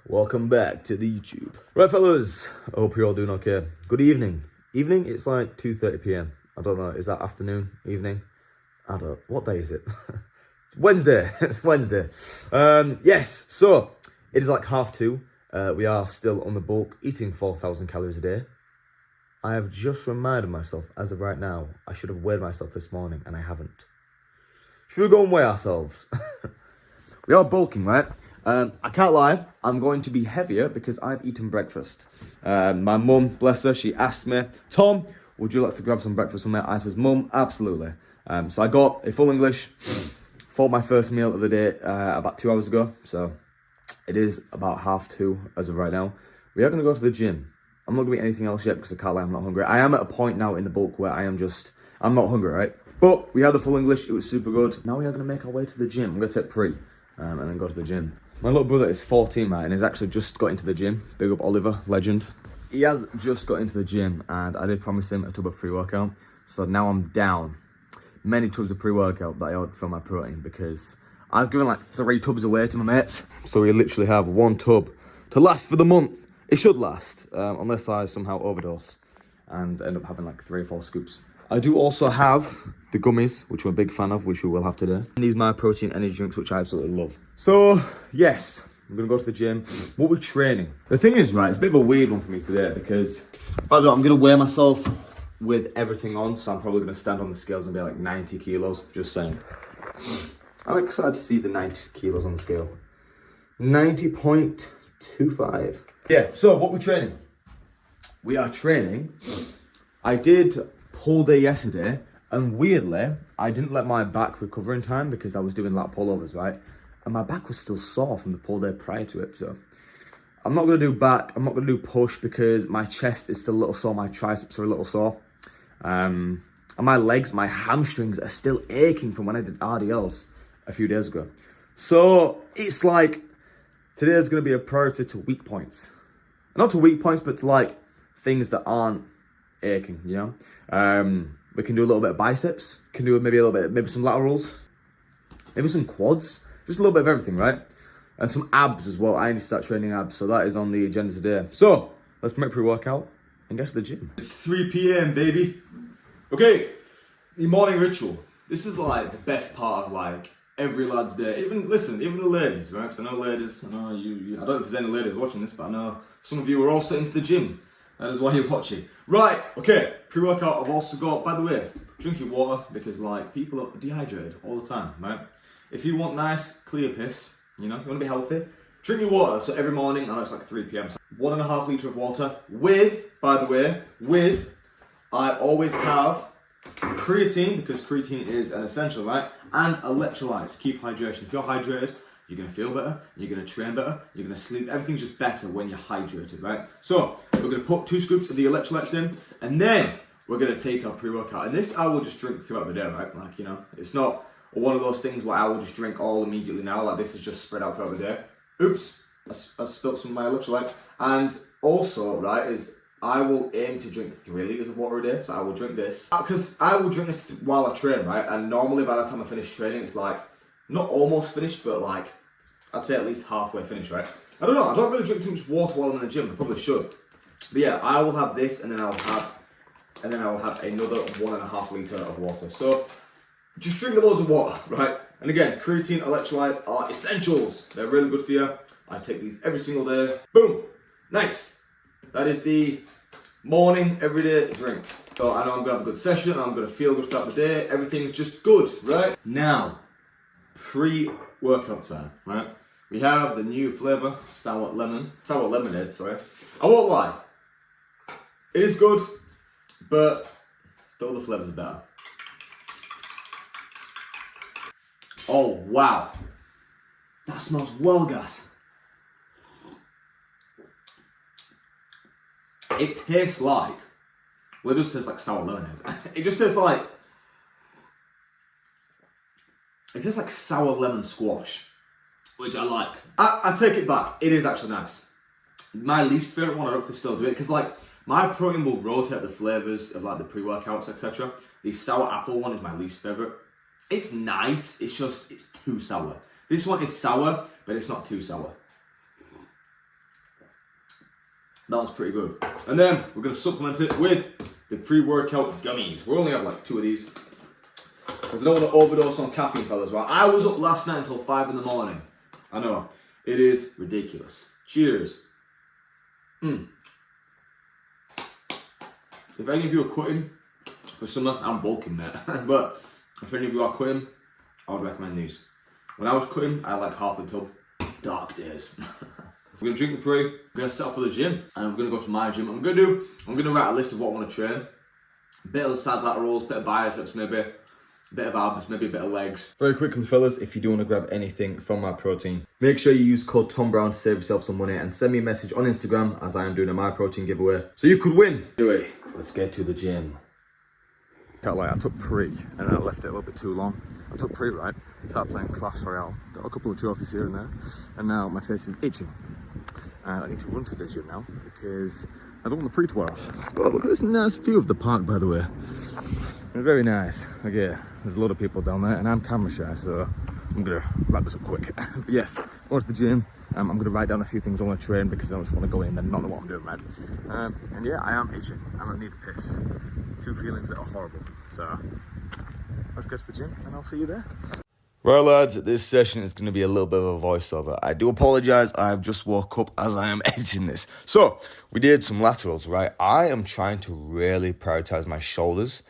Welcome back to the YouTube. Right, fellas, I hope you're all doing okay. Good evening. Evening, it's like 2:30 p.m. I don't know, is that afternoon, evening? I don't, what day is it? Wednesday, it's Wednesday. Yes, so it is like 2:30. We are still on the bulk, eating 4,000 calories a day. I have just reminded myself, as of right now, I should have weighed myself this morning, and I haven't. Should we go and weigh ourselves? We are bulking, right? I can't lie, I'm going to be heavier because I've eaten breakfast. My mum, bless her, she asked me, Tom, would you like to grab some breakfast from me? I says, Mum, absolutely. So I got a full English for my first meal of the day about 2 hours ago. So it is about 2:30 as of right now. We are going to go to the gym. I'm not going to eat anything else yet because I can't lie, I'm not hungry. I am at a point now in the bulk where I'm not hungry, right? But we had the full English, it was super good. Now we are going to make our way to the gym. I'm going to take pre and then go to the gym. My little brother is 14, right, and he's actually just got into the gym. Big up Oliver, legend. He has just got into the gym, and I did promise him a tub of pre-workout. So now I'm down many tubs of pre-workout that I ordered for my protein because I've given like 3 tubs away to my mates. So we literally have 1 tub to last for the month. It should last, unless I somehow overdose and end up having like 3 or 4 scoops. I do also have the gummies, which I'm a big fan of, which we will have today. And these Myprotein energy drinks, which I absolutely love. So, yes, I'm going to go to the gym. What we're training. The thing is, right, it's a bit of a weird one for me today because, by the way, I'm going to weigh myself with everything on. So I'm probably going to stand on the scales and be like 90 kilos, just saying. I'm excited to see the 90 kilos on the scale. 90.25. Yeah, so what we're training. We are training. I did pull day yesterday, and weirdly, I didn't let my back recover in time because I was doing lat pullovers, right? And my back was still sore from the pull day prior to it, so I'm not going to do back, I'm not going to do push because my chest is still a little sore, my triceps are a little sore. And my legs, my hamstrings are still aching from when I did RDLs a few days ago. So it's like, today's going to be a priority to weak points. Not to weak points, but to like things that aren't aching, you know? We can do a little bit of biceps, can do maybe a little bit, maybe some laterals, maybe some quads, just a little bit of everything, right? And some abs as well. I need to start training abs, so that is on the agenda today. So let's make pre-workout and get to the gym. It's 3 p.m, baby. Okay, the morning ritual. This is like the best part of like every lad's day. Even the ladies, right? Because I know ladies, I know you, I don't know if there's any ladies watching this, but I know some of you are also into the gym. That is why you're watching. Right, okay, pre-workout, I've also got, by the way, drink your water because like people are dehydrated all the time, right? If you want nice, clear piss, you know, you want to be healthy, drink your water. So every morning, I know it's like 3 p.m, so 1.5 litre of water with, by the way, I always have creatine because creatine is an essential, right? And electrolytes, keep hydration. If you're hydrated, you're going to feel better, you're going to train better, you're going to sleep, everything's just better when you're hydrated, right? So, we're going to put 2 scoops of the electrolytes in, and then we're going to take our pre-workout. And this I will just drink throughout the day, right? Like, you know, it's not one of those things where I will just drink all immediately now, like this is just spread out throughout the day. Oops, I spilled some of my electrolytes. And also, right, is I will aim to drink 3 litres of water a day, so I will drink this. Because I will drink this while I train, right? And normally by the time I finish training, it's like, not almost finished, but like, I'd say at least halfway finished, right? I don't know, I don't really drink too much water while I'm in the gym, I probably should. But yeah, I will have this, and then I will have another 1.5 litre of water. So, just drink loads of water, right? And again, creatine, electrolytes are essentials. They're really good for you. I take these every single day. Boom! Nice! That is the morning, everyday drink. So I know I'm gonna have a good session, I'm gonna feel good throughout the day, everything's just good, right? Now, pre-workout time, right? We have the new flavour, sour lemonade, sorry. I won't lie, it is good, but the other flavours are better. Oh wow, that smells well, guys. It tastes like, well, it just tastes like sour lemonade. It just tastes like, it tastes like sour lemon squash, which I like. I take it back, it is actually nice. My least favourite one, I don't know if they still do it, because like, Myprotein will rotate the flavours of like the pre-workouts, etc. The sour apple one is my least favourite. It's nice, it's just, it's too sour. This one is sour, but it's not too sour. That was pretty good. And then we're gonna supplement it with the pre-workout gummies. We only have like 2 of these. Because I don't want to overdose on caffeine, fellas, right? I was up last night until 5 in the morning. I know. It is ridiculous. Cheers. If any of you are quitting for summer, I'm bulking, mate. But if any of you are quitting, I would recommend these. When I was quitting, I had like half the tub. Dark days. We're gonna drink the pre, we're gonna set up for the gym, and we're gonna go to my gym. I'm gonna write a list of what I want to train. A bit of side laterals, bit of biceps maybe, a bit of abs, maybe a bit of legs. Very quickly, fellas, if you do want to grab anything from Myprotein, make sure you use code TOMBROWN to save yourself some money and send me a message on Instagram as I am doing a Myprotein giveaway, so you could win. Anyway, let's get to the gym. Can't lie, I took pre and I left it a little bit too long. I took pre, right, started playing Clash Royale, got a couple of trophies here and there, and now my face is itching. And I need to run to the gym now because I don't want the pre to wear off. Oh, look at this nice view of the park, by the way. It's very nice. Okay, there's a lot of people down there and I'm camera shy, so I'm gonna wrap this up quick. But yes, going to the gym. I'm gonna write down a few things I want to train because I just want to go in and not know what I'm doing, right? And yeah, I am itching. I don't need a piss. 2 feelings that are horrible. So let's go to the gym and I'll see you there. Right, lads, this session is going to be a little bit of a voiceover. I do apologise, I've just woke up as I am editing this. So, we did some laterals, right? I am trying to really prioritise my shoulders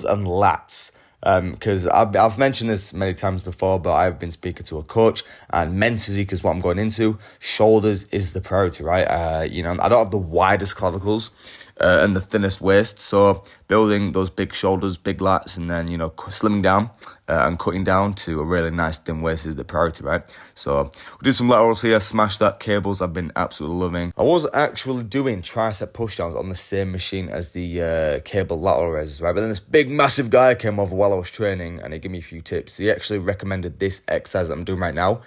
and lats. Because I've mentioned this many times before, but I've been speaking to a coach, and men's physique is what I'm going into. Shoulders is the priority, right? You know, I don't have the widest clavicles and the thinnest waist, so building those big shoulders, big lats, and then, you know, slimming down and cutting down to a really nice thin waist is the priority, right? So we did some laterals here, smashed that. Cables I've been absolutely loving. I was actually doing tricep pushdowns on the same machine as the cable lateral raises, right? But then this big massive guy came over while I was training and he gave me a few tips. He actually recommended this exercise that I'm doing right now,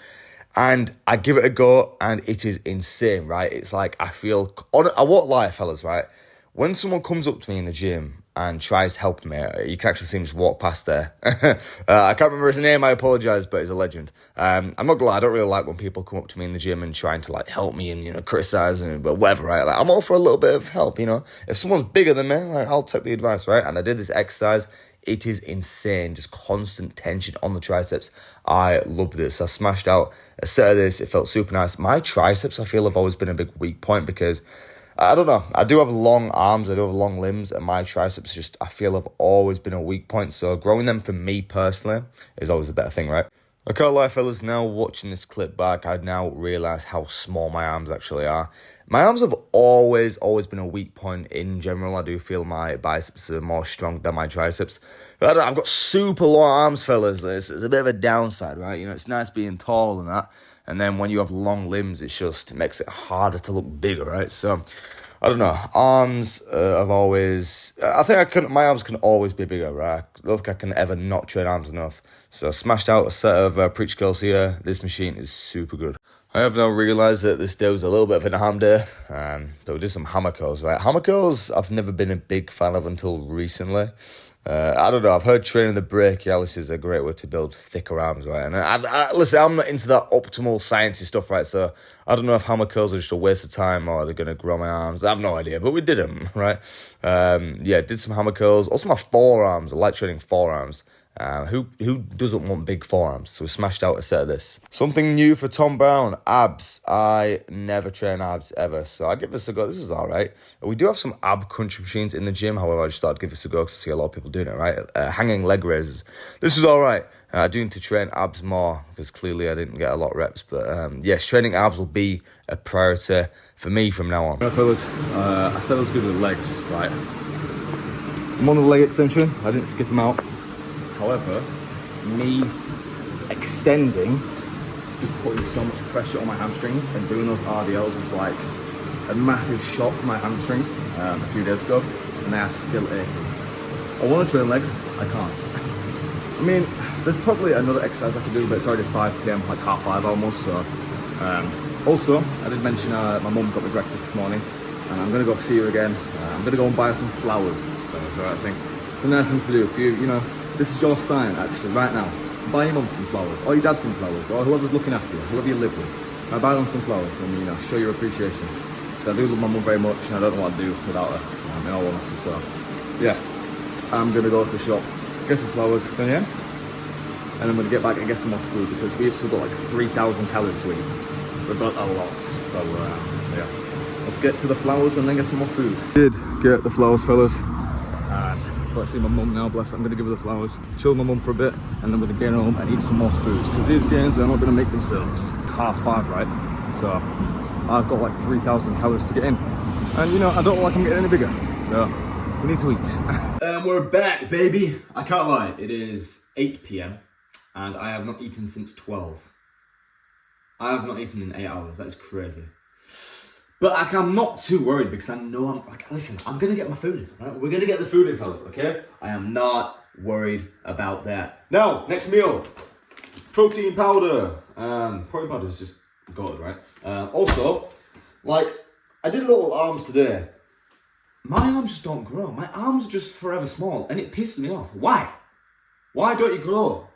and I give it a go and it is insane, right? It's like I feel, I won't lie, fellas, right? When someone comes up to me in the gym and tries helping me, you can actually see him just walk past there. I can't remember his name, I apologise, but he's a legend. I'm not gonna lie, I don't really like when people come up to me in the gym and trying to like help me and, you know, criticise and whatever, right? Like, I'm all for a little bit of help, you know. If someone's bigger than me, like, I'll take the advice, right? And I did this exercise. It is insane, just constant tension on the triceps. I loved this. I smashed out a set of this. It felt super nice. My triceps, I feel, have always been a big weak point because I don't know. I do have long arms, I do have long limbs, and my triceps just, I feel, have always been a weak point. So growing them for me personally is always a better thing, right? I can't lie, fellas, now watching this clip back, I now realise how small my arms actually are. My arms have always been a weak point in general. I do feel my biceps are more strong than my triceps. But I've got super long arms, fellas. It's a bit of a downside, right? You know, it's nice being tall and that. And then when you have long limbs, it makes it harder to look bigger, right? So, I don't know. Arms have always, I think my arms can always be bigger, right? I don't think I can ever not train arms enough. So I smashed out a set of preach curls here. This machine is super good. I have now realised that this day was a little bit of an arm day. So we did some hammer curls, right? Hammer curls I've never been a big fan of until recently. I don't know, I've heard training the brachialis is a great way to build thicker arms, right? And listen, I'm not into that optimal sciencey stuff, right? So I don't know if hammer curls are just a waste of time or they're going to grow my arms. I have no idea, but we did them, right? Yeah, did some hammer curls. Also my forearms, I like training forearms. Who doesn't want big forearms? So we smashed out a set of this. Something new for Tom Brown, abs. I never train abs ever, so I give this a go. This is all right. We do have some ab crunch machines in the gym. However, I just thought I'd give this a go because I see a lot of people doing it, right? Hanging leg raises. This is all right. I do need to train abs more because clearly I didn't get a lot of reps. But yes, training abs will be a priority for me from now on. Right, fellas, I said I was good with legs, right? I'm on the leg extension. I didn't skip them out. However, me extending, just putting so much pressure on my hamstrings and doing those RDLs was like a massive shock to my hamstrings a few days ago, and they are still aching. I want to train legs, I can't. I mean, there's probably another exercise I could do, but it's already 5 p.m, like 5:30 almost, so. Also, I did mention my mum got me breakfast this morning, and I'm going to go see her again. I'm going to go and buy some flowers, so I think it's a nice thing to do. If you know, this is your sign, actually, right now. Buy your mum some flowers, or your dad some flowers, or whoever's looking after you, whoever you live with. Buy them some flowers and, you know, show your appreciation. because I do love my mum very much and I don't know what I'd do without her, in all honesty. So yeah, I'm gonna go to the shop, get some flowers, then yeah, and I'm gonna get back and get some more food because we've still got like 3,000 calories to eat. We've got a lot, so yeah, let's get to the flowers and then get some more food. Did get the flowers, fellas. And let's see my mum now, bless her. I'm gonna give her the flowers, chill with my mum for a bit, and then we're gonna get home and eat some more food because these gains, they're not gonna make themselves. 5:30, right? So I've got like 3,000 calories to get in, and you know, I don't like I'm getting any bigger, so we need to eat. And we're back, baby. I can't lie, it is 8 p.m. and I have not eaten since 12. I have not eaten in 8 hours. That is crazy. But I'm not too worried because I know I'm like, listen, I'm gonna get my food in, right? We're gonna get the food in, fellas, okay? I am not worried about that. Now, next meal, protein powder. Protein powder is just good, right? Also, like, I did little arms today. My arms just don't grow. My arms are just forever small, and it pisses me off. Why? Why don't you grow?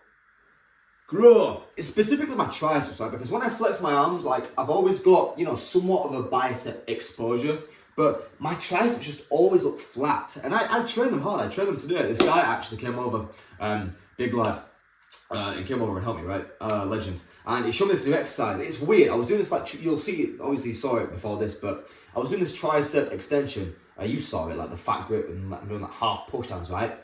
Grow. It's specifically my triceps, right? Because when I flex my arms, like, I've always got, you know, somewhat of a bicep exposure, but my triceps just always look flat. And I train them hard. I train them today. This guy actually came over, big lad. He came over and helped me, right? Legend. And he showed me this new exercise. It's weird. I was doing this, like, you'll see, obviously you saw it before this, but I was doing this tricep extension. You saw it, like the fat grip and like, doing like half push downs, right?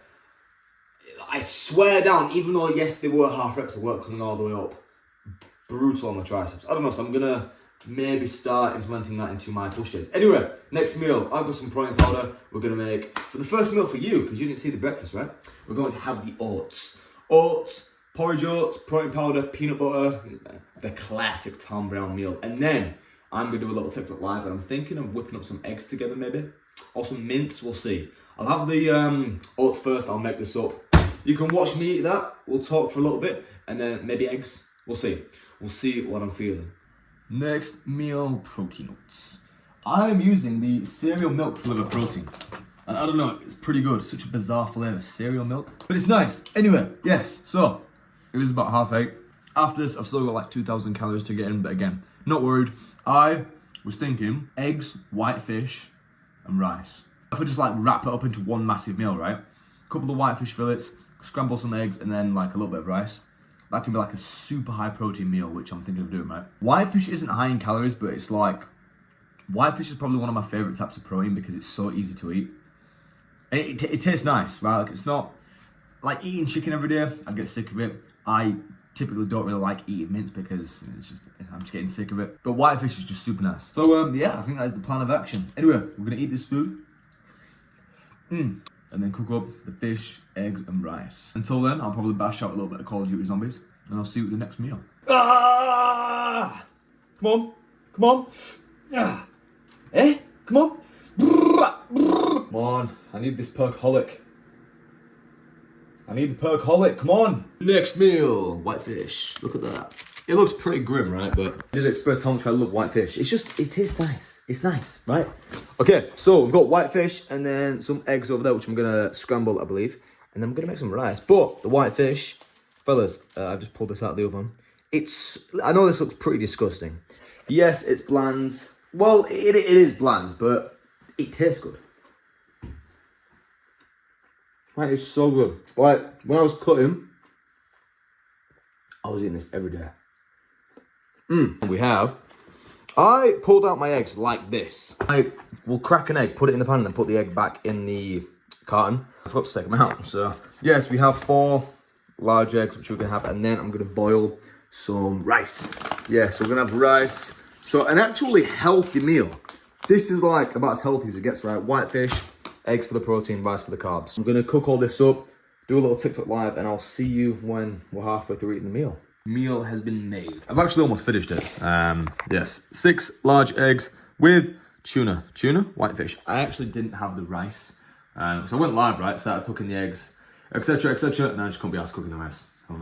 I swear down, even though yes, they were half reps, they weren't coming all the way up. Brutal on the triceps. I don't know, so I'm gonna maybe start implementing that into my push days. Anyway, next meal, I've got some protein powder. We're gonna make, for the first meal for you, because you didn't see the breakfast, right? We're going to have the oats. Oats, porridge oats, protein powder, peanut butter, the classic Tom Brown meal. And then I'm gonna do a little TikTok live, and I'm thinking of whipping up some eggs together maybe, or some mince, we'll see. I'll have the oats first, I'll make this up. You can watch me eat that, we'll talk for a little bit, and then maybe eggs, we'll see. We'll see what I'm feeling. Next meal, protein oats. I'm using the cereal milk flavour protein. And I don't know, it's pretty good, such a bizarre flavour, cereal milk. But it's nice. Anyway, yes, so, it was about 8:30. After this, I've still got like 2,000 calories to get in, but again, not worried. I was thinking eggs, white fish, and rice. If I just like wrap it up into one massive meal, right? A couple of whitefish fillets, scramble some eggs, and then like a little bit of rice. That can be like a super high protein meal, which I'm thinking of doing, right? Whitefish isn't high in calories, but it's like, whitefish is probably one of my favorite types of protein because it's so easy to eat. And it tastes nice, right? Like it's not, like eating chicken every day, I get sick of it. I typically don't really like eating mince because it's just, I'm just getting sick of it. But whitefish is just super nice. So yeah, I think that is the plan of action. Anyway, we're gonna eat this food. And then cook up the fish, eggs, and rice. Until then, I'll probably bash out a little bit of Call of Duty Zombies, and I'll see you at the next meal. Ah! Come on, come on. Ah! Eh? Come on. Come on, I need this perkaholic. I need the perkaholic, come on. Next meal, whitefish. Look at that. It looks pretty grim, right? But I did express how much I love whitefish. It's just, it tastes nice. It's nice, right? Okay, so we've got whitefish and then some eggs over there, which I'm gonna scramble, I believe. And then we're gonna make some rice. But the whitefish, fellas, I've just pulled this out of the oven. I know this looks pretty disgusting. Yes, it's bland. Well, it is bland, but it tastes good. Right, it's so good. Like, when I was cutting, I was eating this every day. I pulled out my eggs like this. I will crack an egg, put it in the pan, and then put the egg back in the carton. I forgot to take them out. So, yes, we have 4 large eggs, which we're going to have, and then I'm going to boil some rice. Yeah, so we're going to have rice. So, an actually healthy meal. This is like about as healthy as it gets, right? Whitefish, eggs for the protein, rice for the carbs. I'm going to cook all this up, do a little TikTok live, and I'll see you when we're halfway through eating the meal. Meal has been made. I've actually almost finished it. Yes, 6 large eggs with tuna, whitefish. I actually didn't have the rice. So I went live, right? Started cooking the eggs, etc., etc. And I just couldn't be asked cooking the rice. So,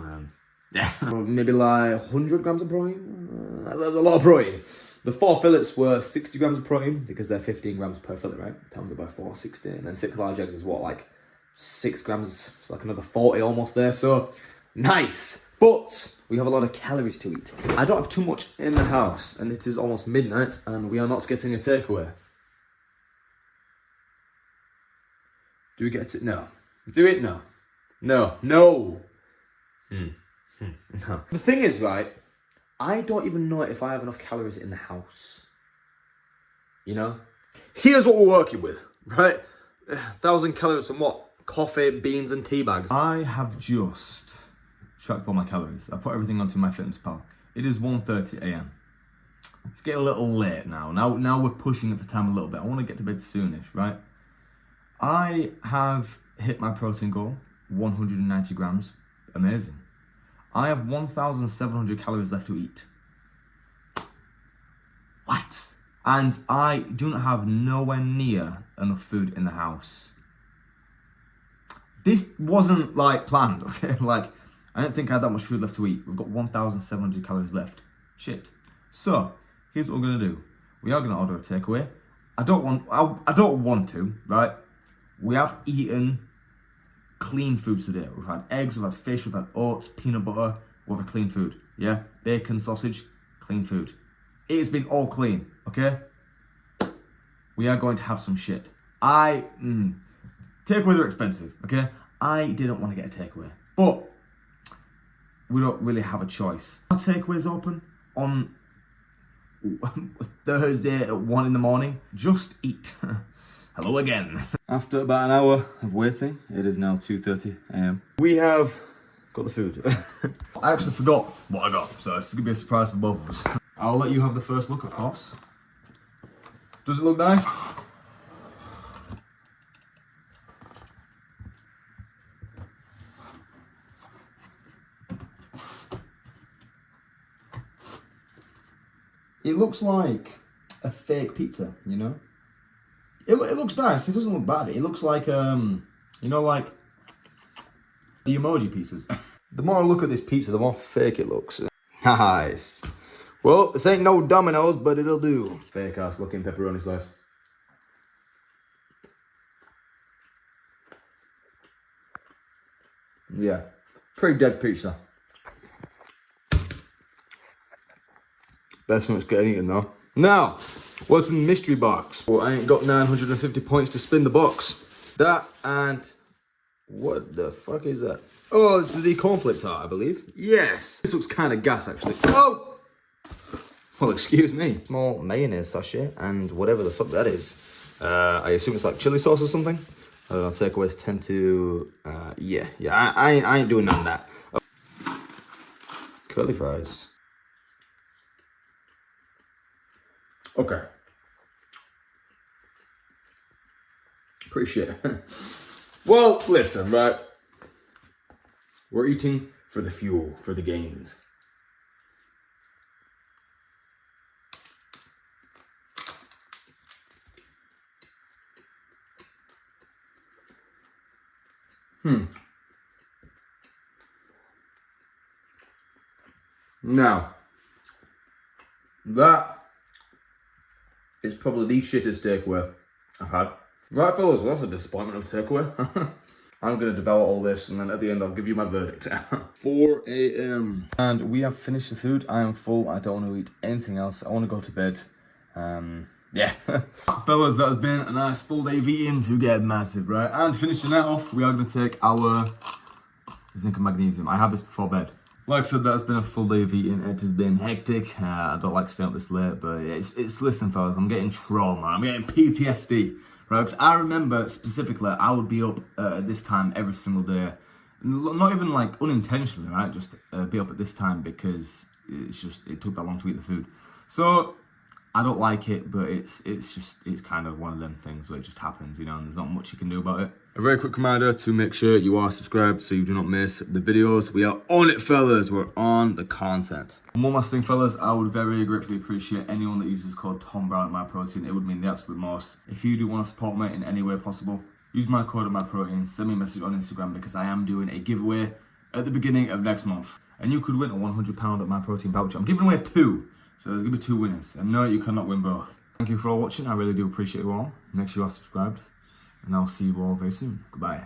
yeah, maybe like 100 grams of protein. That's a lot of protein. The 4 fillets were 60 grams of protein because they're 15 grams per fillet, right? Times it by 4, 60. And then 6 large eggs is what, like 6 grams? It's like another 40 almost there. So nice. But we have a lot of calories to eat. I don't have too much in the house, and it is almost midnight, and we are not getting a takeaway. Do we get it? No. Do it? No. No. No. No. The thing is, right, I don't even know if I have enough calories in the house. You know? Here's what we're working with, right? 1,000 calories from what? Coffee, beans, and tea bags. I have just tracked all my calories. I put everything onto MyFitnessPal. It is 1:30 a.m. It's getting a little late now. Now we're pushing it for time a little bit. I want to get to bed soonish, right? I have hit my protein goal, 190 grams. Amazing. I have 1,700 calories left to eat. What? And I do not have nowhere near enough food in the house. This wasn't like planned, okay? Like, I don't think I had that much food left to eat. We've got 1,700 calories left. Shit. So, here's what we're gonna do. We are gonna order a takeaway. I don't want to, right? We have eaten clean foods today. We've had eggs, we've had fish, we've had oats, peanut butter. We've had clean food, yeah? Bacon, sausage, clean food. It has been all clean, okay? We are going to have some shit. Takeaways are expensive, okay? I didn't want to get a takeaway, but we don't really have a choice. Our takeaways open on Thursday at 1 in the morning. Just eat. Hello again. After about an hour of waiting, it is now 2:30 a.m. We have got the food. I actually forgot what I got, so it's gonna be a surprise for both of us. I'll let you have the first look, of course. Does it look nice? It looks like a fake pizza, you know? It looks nice, it doesn't look bad. It looks like, you know, like the emoji pizzas. The more I look at this pizza, the more fake it looks. Nice. Well, this ain't no Domino's, but it'll do. Fake ass looking pepperoni slice. Yeah, pretty dead pizza. Best one's getting eaten though. Now, what's in the mystery box? Well, I ain't got 950 points to spin the box. That and what the fuck is that? Oh, this is the cornflake tart, I believe. Yes. This looks kind of gas, actually. Oh! Well, excuse me. Small mayonnaise sachet and whatever the fuck that is. I assume it's like chili sauce or something. I don't know, takeaways tend to, yeah, I ain't doing none of that. Curly fries. Okay. Pretty shit. Well, listen, right? We're eating for the fuel, for the gains. Now, that is probably the shittest takeaway I've had. Right, fellas, well, that's a disappointment of takeaway. I'm going to devour all this, and then at the end, I'll give you my verdict. 4 a.m. And we have finished the food. I am full. I don't want to eat anything else. I want to go to bed. Yeah. Fellas, that has been a nice full day of eating to get massive, right? And finishing that off, we are going to take our zinc and magnesium. I have this before bed. Like I said, that's been a full day of eating. It has been hectic. I don't like staying up this late, but listen, fellas, I'm getting trauma. I'm getting PTSD, right? Because I remember specifically, I would be up at this time every single day. Not even like unintentionally, right? Just be up at this time because it took that long to eat the food. So I don't like it, but it's kind of one of them things where it just happens, you know, and there's not much you can do about it. A very quick reminder to make sure you are subscribed so you do not miss the videos. We are on it, fellas. We're on the content. One last thing, fellas, I would very gratefully appreciate anyone that uses code TOMBROWN at Myprotein. It would mean the absolute most. If you do want to support me in any way possible, use my code at Myprotein, send me a message on Instagram because I am doing a giveaway at the beginning of next month. And you could win a £100 at Myprotein voucher. I'm giving away 2. So there's going to be 2 winners. And no, you cannot win both. Thank you for all watching. I really do appreciate you all. Make sure you are subscribed. And I'll see you all very soon. Goodbye.